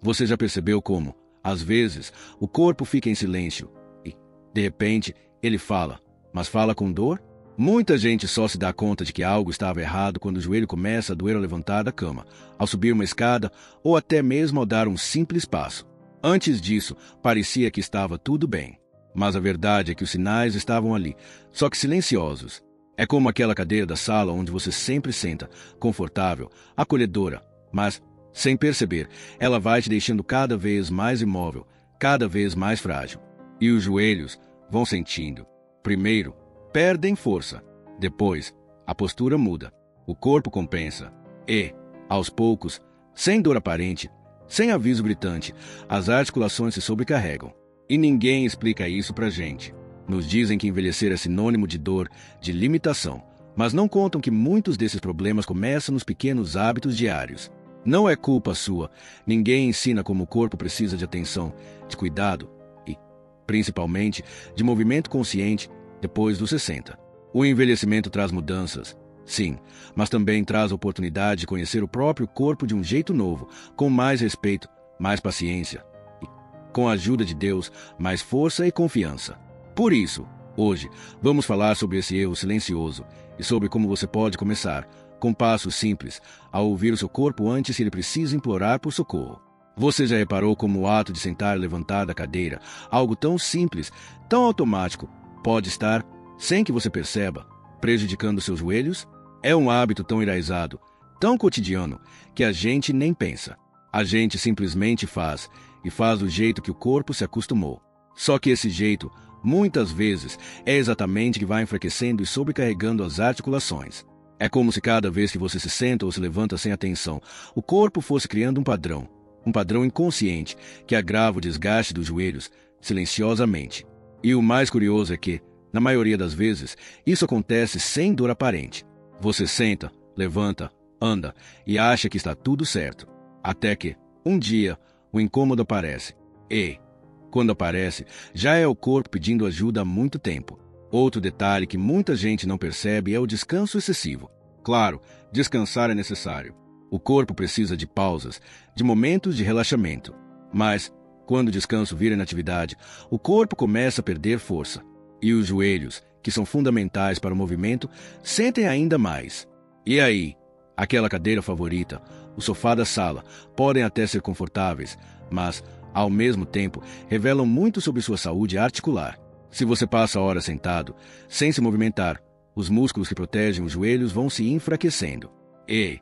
Você já percebeu como, às vezes, o corpo fica em silêncio e, de repente, ele fala, mas fala com dor? Muita gente só se dá conta de que algo estava errado quando o joelho começa a doer ao levantar da cama, ao subir uma escada ou até mesmo ao dar um simples passo. Antes disso, parecia que estava tudo bem. Mas a verdade é que os sinais estavam ali, só que silenciosos. É como aquela cadeira da sala onde você sempre senta, confortável, acolhedora, mas, sem perceber, ela vai te deixando cada vez mais imóvel, cada vez mais frágil. E os joelhos vão sentindo. Primeiro, perdem força. Depois, a postura muda. O corpo compensa. E, aos poucos, sem dor aparente, sem aviso gritante, as articulações se sobrecarregam. E ninguém explica isso pra gente. Nos dizem que envelhecer é sinônimo de dor, de limitação, mas não contam que muitos desses problemas começam nos pequenos hábitos diários. Não é culpa sua. Ninguém ensina como o corpo precisa de atenção, de cuidado e, principalmente, de movimento consciente depois dos 60. O envelhecimento traz mudanças, sim, mas também traz a oportunidade de conhecer o próprio corpo de um jeito novo, com mais respeito, mais paciência e, com a ajuda de Deus, mais força e confiança. Por isso, hoje, vamos falar sobre esse erro silencioso e sobre como você pode começar, com passos simples, a ouvir o seu corpo antes que ele precise implorar por socorro. Você já reparou como o ato de sentar e levantar da cadeira, algo tão simples, tão automático, pode estar, sem que você perceba, prejudicando seus joelhos? É um hábito tão enraizado, tão cotidiano, que a gente nem pensa. A gente simplesmente faz, e faz do jeito que o corpo se acostumou. Só que esse jeito, muitas vezes, é exatamente que vai enfraquecendo e sobrecarregando as articulações. É como se cada vez que você se senta ou se levanta sem atenção, o corpo fosse criando um padrão inconsciente que agrava o desgaste dos joelhos silenciosamente. E o mais curioso é que, na maioria das vezes, isso acontece sem dor aparente. Você senta, levanta, anda e acha que está tudo certo. Até que, um dia, o incômodo aparece. E, quando aparece, já é o corpo pedindo ajuda há muito tempo. Outro detalhe que muita gente não percebe é o descanso excessivo. Claro, descansar é necessário. O corpo precisa de pausas, de momentos de relaxamento. Mas, quando o descanso vira inatividade, o corpo começa a perder força. E os joelhos, que são fundamentais para o movimento, sentem ainda mais. E aí, aquela cadeira favorita, o sofá da sala, podem até ser confortáveis, mas, ao mesmo tempo, revelam muito sobre sua saúde articular. Se você passa horas sentado, sem se movimentar, os músculos que protegem os joelhos vão se enfraquecendo. E,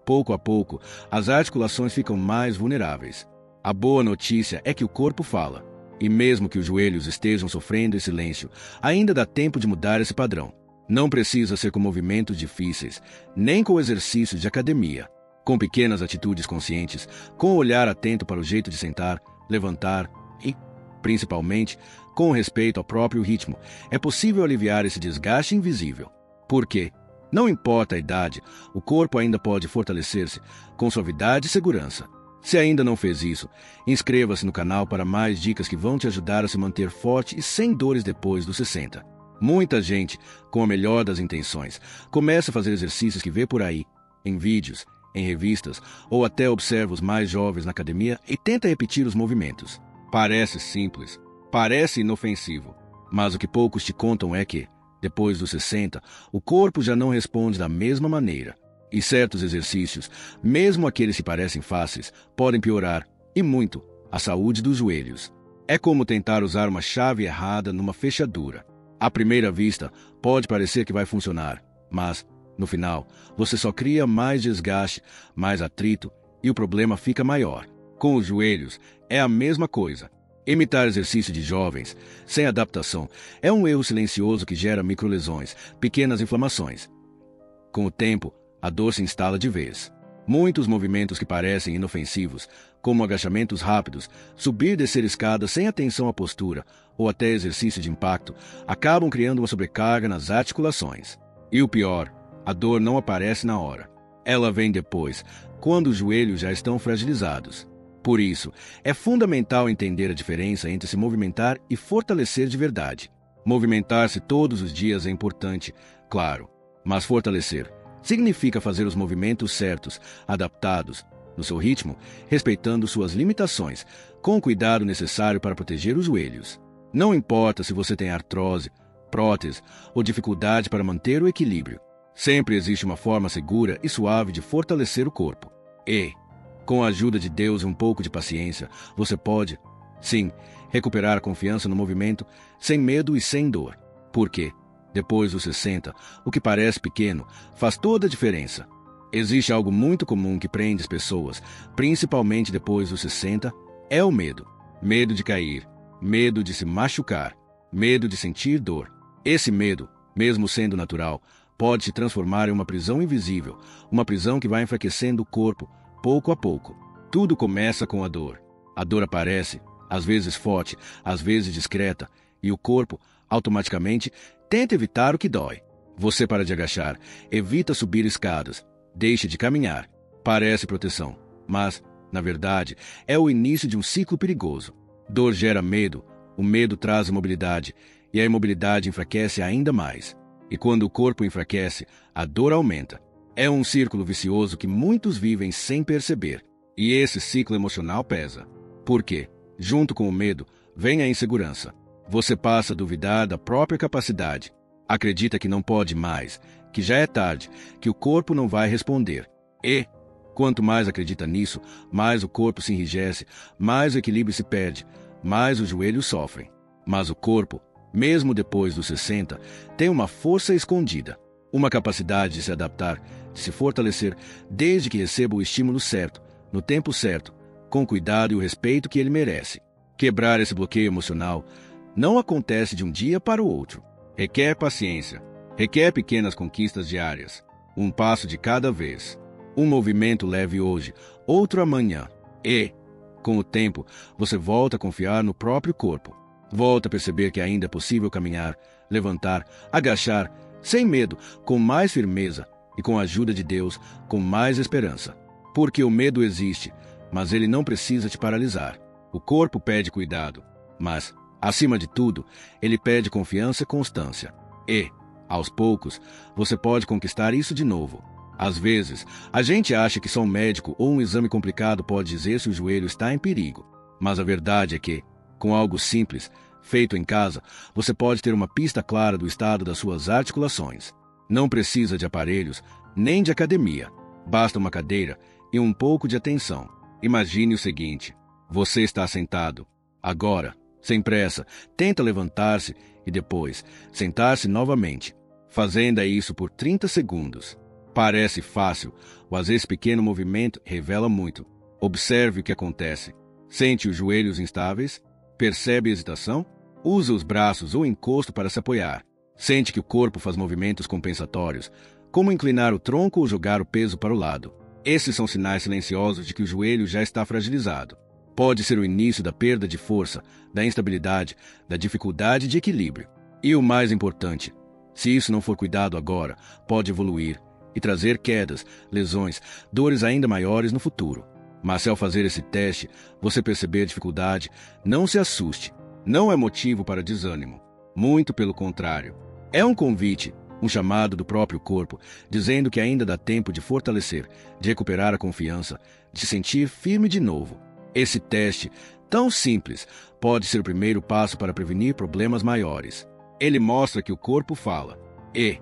pouco a pouco, as articulações ficam mais vulneráveis. A boa notícia é que o corpo fala. E mesmo que os joelhos estejam sofrendo em silêncio, ainda dá tempo de mudar esse padrão. Não precisa ser com movimentos difíceis, nem com exercícios de academia. Com pequenas atitudes conscientes, com o olhar atento para o jeito de sentar, levantar e, principalmente, com respeito ao próprio ritmo, é possível aliviar esse desgaste invisível. Porque, não importa a idade, o corpo ainda pode fortalecer-se com suavidade e segurança. Se ainda não fez isso, inscreva-se no canal para mais dicas que vão te ajudar a se manter forte e sem dores depois dos 60. Muita gente, com a melhor das intenções, começa a fazer exercícios que vê por aí, em vídeos, em revistas, ou até observa os mais jovens na academia e tenta repetir os movimentos. Parece simples, parece inofensivo, mas o que poucos te contam é que, depois dos 60, o corpo já não responde da mesma maneira. E certos exercícios, mesmo aqueles que parecem fáceis, podem piorar, e muito, a saúde dos joelhos. É como tentar usar uma chave errada numa fechadura. À primeira vista, pode parecer que vai funcionar, mas, no final, você só cria mais desgaste, mais atrito, e o problema fica maior. Com os joelhos, é a mesma coisa. Imitar exercício de jovens, sem adaptação, é um erro silencioso que gera microlesões, pequenas inflamações. Com o tempo, a dor se instala de vez. Muitos movimentos que parecem inofensivos, como agachamentos rápidos, subir e descer escadas sem atenção à postura, ou até exercício de impacto, acabam criando uma sobrecarga nas articulações. E o pior, a dor não aparece na hora. Ela vem depois, quando os joelhos já estão fragilizados. Por isso, é fundamental entender a diferença entre se movimentar e fortalecer de verdade. Movimentar-se todos os dias é importante, claro, mas fortalecer significa fazer os movimentos certos, adaptados, no seu ritmo, respeitando suas limitações, com o cuidado necessário para proteger os joelhos. Não importa se você tem artrose, prótese ou dificuldade para manter o equilíbrio. Sempre existe uma forma segura e suave de fortalecer o corpo. E, com a ajuda de Deus e um pouco de paciência, você pode, sim, recuperar a confiança no movimento sem medo e sem dor. Porque, depois dos 60, o que parece pequeno faz toda a diferença. Existe algo muito comum que prende as pessoas, principalmente depois dos 60, é o medo. Medo de cair, medo de se machucar, medo de sentir dor. Esse medo, mesmo sendo natural, pode se transformar em uma prisão invisível, uma prisão que vai enfraquecendo o corpo, pouco a pouco. Tudo começa com a dor. A dor aparece, às vezes forte, às vezes discreta, e o corpo, automaticamente, tenta evitar o que dói. Você para de agachar, evita subir escadas, deixe de caminhar. Parece proteção, mas, na verdade, é o início de um ciclo perigoso. Dor gera medo, o medo traz imobilidade, e a imobilidade enfraquece ainda mais. E quando o corpo enfraquece, a dor aumenta. É um círculo vicioso que muitos vivem sem perceber. E esse ciclo emocional pesa. Por quê? Junto com o medo, vem a insegurança. Você passa a duvidar da própria capacidade. Acredita que não pode mais, que já é tarde, que o corpo não vai responder. E, quanto mais acredita nisso, mais o corpo se enrijece, mais o equilíbrio se perde, mais os joelhos sofrem. Mas o corpo, mesmo depois dos 60, tem uma força escondida, uma capacidade de se adaptar, de se fortalecer, desde que receba o estímulo certo, no tempo certo, com o cuidado e o respeito que ele merece. Quebrar esse bloqueio emocional não acontece de um dia para o outro. Requer paciência, requer pequenas conquistas diárias, um passo de cada vez. Um movimento leve hoje, outro amanhã. E, com o tempo, você volta a confiar no próprio corpo. Volta a perceber que ainda é possível caminhar, levantar, agachar, sem medo, com mais firmeza e com a ajuda de Deus, com mais esperança. Porque o medo existe, mas ele não precisa te paralisar. O corpo pede cuidado, mas, acima de tudo, ele pede confiança e constância. E, aos poucos, você pode conquistar isso de novo. Às vezes, a gente acha que só um médico ou um exame complicado pode dizer se o joelho está em perigo. Mas a verdade é que, com algo simples, feito em casa, você pode ter uma pista clara do estado das suas articulações. Não precisa de aparelhos, nem de academia. Basta uma cadeira e um pouco de atenção. Imagine o seguinte: você está sentado. Agora, sem pressa, tenta levantar-se e depois sentar-se novamente. Fazendo isso por 30 segundos. Parece fácil, mas esse pequeno movimento revela muito. Observe o que acontece. Sente os joelhos instáveis? Percebe a hesitação? Usa os braços ou encosto para se apoiar. Sente que o corpo faz movimentos compensatórios, como inclinar o tronco ou jogar o peso para o lado. Esses são sinais silenciosos de que o joelho já está fragilizado. Pode ser o início da perda de força, da instabilidade, da dificuldade de equilíbrio. E o mais importante, se isso não for cuidado agora, pode evoluir e trazer quedas, lesões, dores ainda maiores no futuro. Mas se ao fazer esse teste, você perceber dificuldade, não se assuste. Não é motivo para desânimo. Muito pelo contrário. É um convite, um chamado do próprio corpo, dizendo que ainda dá tempo de fortalecer, de recuperar a confiança, de se sentir firme de novo. Esse teste, tão simples, pode ser o primeiro passo para prevenir problemas maiores. Ele mostra que o corpo fala. E,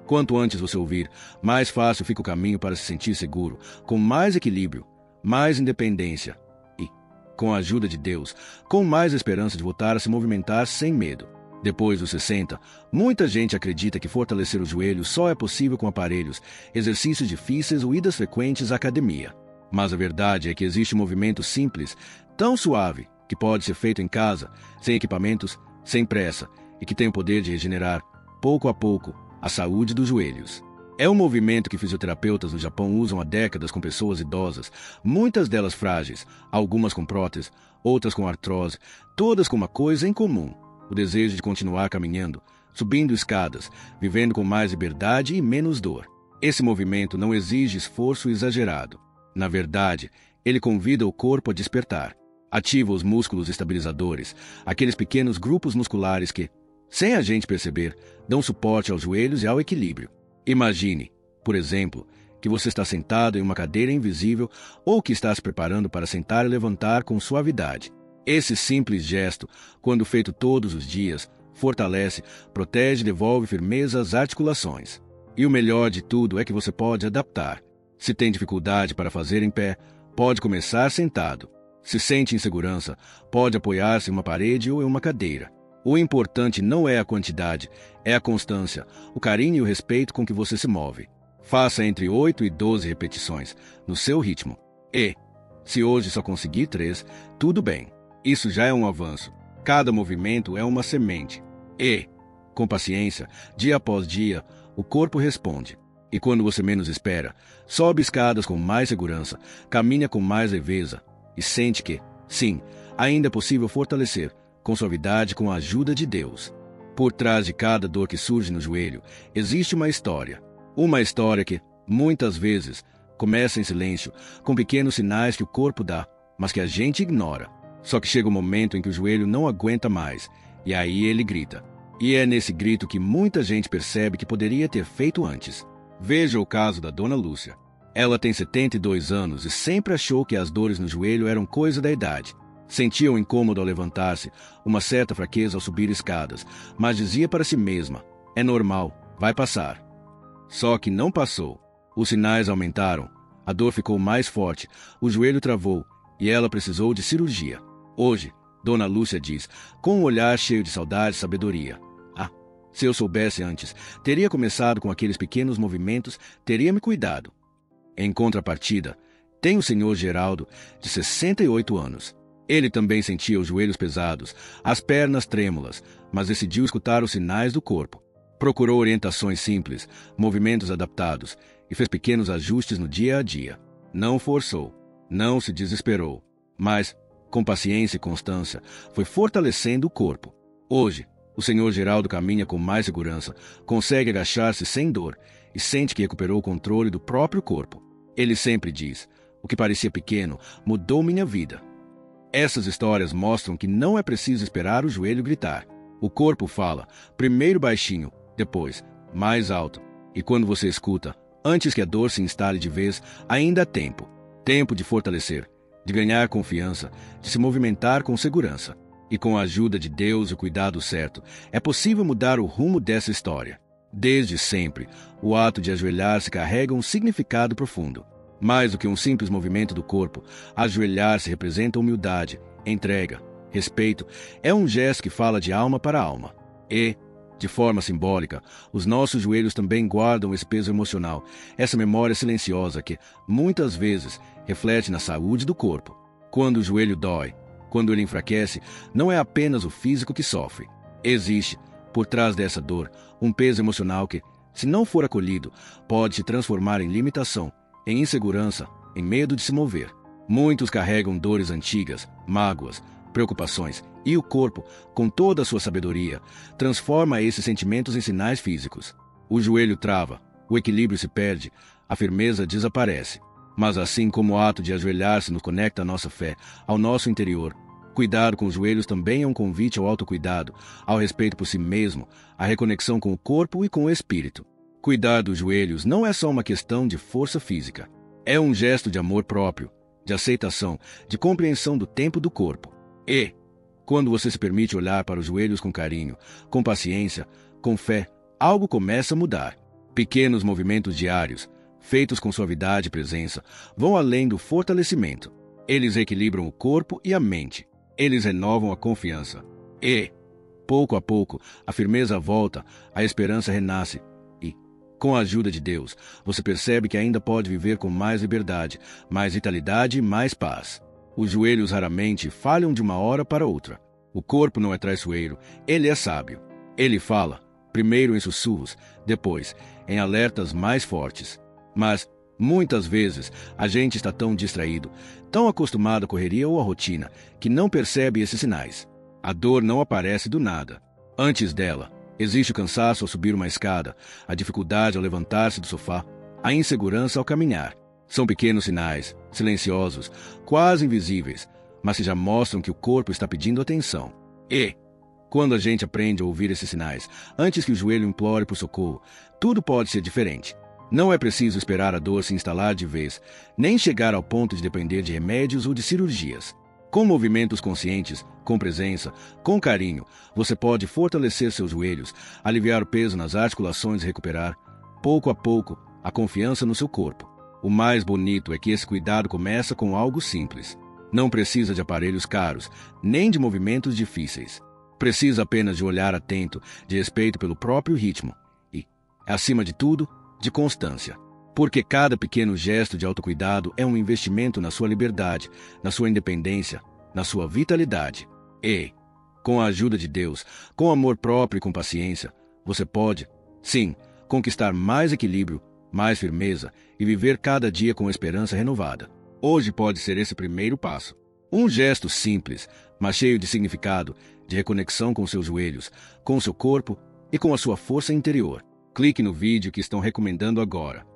quanto antes você ouvir, mais fácil fica o caminho para se sentir seguro, com mais equilíbrio, mais independência e, com a ajuda de Deus, com mais esperança de voltar a se movimentar sem medo. Depois dos 60, muita gente acredita que fortalecer os joelhos só é possível com aparelhos, exercícios difíceis ou idas frequentes à academia. Mas a verdade é que existe um movimento simples, tão suave, que pode ser feito em casa, sem equipamentos, sem pressa, e que tem o poder de regenerar, pouco a pouco, a saúde dos joelhos. É um movimento que fisioterapeutas no Japão usam há décadas com pessoas idosas, muitas delas frágeis, algumas com prótese, outras com artrose, todas com uma coisa em comum: o desejo de continuar caminhando, subindo escadas, vivendo com mais liberdade e menos dor. Esse movimento não exige esforço exagerado. Na verdade, ele convida o corpo a despertar. Ativa os músculos estabilizadores, aqueles pequenos grupos musculares que, sem a gente perceber, dão suporte aos joelhos e ao equilíbrio. Imagine, por exemplo, que você está sentado em uma cadeira invisível ou que está se preparando para sentar e levantar com suavidade. Esse simples gesto, quando feito todos os dias, fortalece, protege e devolve firmeza às articulações. E o melhor de tudo é que você pode adaptar. Se tem dificuldade para fazer em pé, pode começar sentado. Se sente insegurança, pode apoiar-se em uma parede ou em uma cadeira. O importante não é a quantidade, é a constância, o carinho e o respeito com que você se move. Faça entre 8 e 12 repetições, no seu ritmo. E, se hoje só conseguir 3, tudo bem. Isso já é um avanço. Cada movimento é uma semente. E, com paciência, dia após dia, o corpo responde. E quando você menos espera, sobe escadas com mais segurança, caminha com mais leveza e sente que, sim, ainda é possível fortalecer, com suavidade, com a ajuda de Deus. Por trás de cada dor que surge no joelho, existe uma história. Uma história que, muitas vezes, começa em silêncio, com pequenos sinais que o corpo dá, mas que a gente ignora. Só que chega um momento em que o joelho não aguenta mais, e aí ele grita. E é nesse grito que muita gente percebe que poderia ter feito antes. Veja o caso da Dona Lúcia. Ela tem 72 anos e sempre achou que as dores no joelho eram coisa da idade. Sentia um incômodo ao levantar-se, uma certa fraqueza ao subir escadas, mas dizia para si mesma, é normal, vai passar. Só que não passou. Os sinais aumentaram, a dor ficou mais forte, o joelho travou e ela precisou de cirurgia. Hoje, Dona Lúcia diz, com um olhar cheio de saudade e sabedoria, se eu soubesse antes, teria começado com aqueles pequenos movimentos, teria me cuidado. Em contrapartida, tem o senhor Geraldo, de 68 anos. Ele também sentia os joelhos pesados, as pernas trêmulas, mas decidiu escutar os sinais do corpo. Procurou orientações simples, movimentos adaptados e fez pequenos ajustes no dia a dia. Não forçou, não se desesperou, mas, com paciência e constância, foi fortalecendo o corpo. Hoje, o senhor Geraldo caminha com mais segurança, consegue agachar-se sem dor e sente que recuperou o controle do próprio corpo. Ele sempre diz, o que parecia pequeno mudou minha vida. Essas histórias mostram que não é preciso esperar o joelho gritar. O corpo fala, primeiro baixinho, depois mais alto. E quando você escuta, antes que a dor se instale de vez, ainda há tempo. Tempo de fortalecer, de ganhar confiança, de se movimentar com segurança. E com a ajuda de Deus e o cuidado certo, é possível mudar o rumo dessa história. Desde sempre, o ato de ajoelhar-se carrega um significado profundo. Mais do que um simples movimento do corpo, ajoelhar-se representa humildade, entrega, respeito. É um gesto que fala de alma para alma. E, de forma simbólica, os nossos joelhos também guardam esse peso emocional, essa memória silenciosa que, muitas vezes, reflete na saúde do corpo. Quando o joelho dói, quando ele enfraquece, não é apenas o físico que sofre. Existe, por trás dessa dor, um peso emocional que, se não for acolhido, pode se transformar em limitação, em insegurança, em medo de se mover. Muitos carregam dores antigas, mágoas, preocupações, e o corpo, com toda a sua sabedoria, transforma esses sentimentos em sinais físicos. O joelho trava, o equilíbrio se perde, a firmeza desaparece. Mas assim como o ato de ajoelhar-se nos conecta à nossa fé, ao nosso interior, cuidar com os joelhos também é um convite ao autocuidado, ao respeito por si mesmo, à reconexão com o corpo e com o espírito. Cuidar dos joelhos não é só uma questão de força física. É um gesto de amor próprio, de aceitação, de compreensão do tempo do corpo. E, quando você se permite olhar para os joelhos com carinho, com paciência, com fé, algo começa a mudar. Pequenos movimentos diários, feitos com suavidade e presença, vão além do fortalecimento. Eles equilibram o corpo e a mente. Eles renovam a confiança. E, pouco a pouco, a firmeza volta, a esperança renasce. E, com a ajuda de Deus, você percebe que ainda pode viver com mais liberdade, mais vitalidade e mais paz. Os joelhos raramente falham de uma hora para outra. O corpo não é traiçoeiro, ele é sábio. Ele fala, primeiro em sussurros, depois em alertas mais fortes. Mas, muitas vezes, a gente está tão distraído, tão acostumado à correria ou à rotina, que não percebe esses sinais. A dor não aparece do nada. Antes dela, existe o cansaço ao subir uma escada, a dificuldade ao levantar-se do sofá, a insegurança ao caminhar. São pequenos sinais, silenciosos, quase invisíveis, mas que já mostram que o corpo está pedindo atenção. E, quando a gente aprende a ouvir esses sinais, antes que o joelho implore por socorro, tudo pode ser diferente. Não é preciso esperar a dor se instalar de vez, nem chegar ao ponto de depender de remédios ou de cirurgias. Com movimentos conscientes, com presença, com carinho, você pode fortalecer seus joelhos, aliviar o peso nas articulações e recuperar, pouco a pouco, a confiança no seu corpo. O mais bonito é que esse cuidado começa com algo simples. Não precisa de aparelhos caros, nem de movimentos difíceis. Precisa apenas de um olhar atento, de respeito pelo próprio ritmo e, acima de tudo, de constância. Porque cada pequeno gesto de autocuidado é um investimento na sua liberdade, na sua independência, na sua vitalidade. E, com a ajuda de Deus, com amor próprio e com paciência, você pode, sim, conquistar mais equilíbrio, mais firmeza e viver cada dia com esperança renovada. Hoje pode ser esse primeiro passo. Um gesto simples, mas cheio de significado, de reconexão com seus joelhos, com seu corpo e com a sua força interior. Clique no vídeo que estão recomendando agora.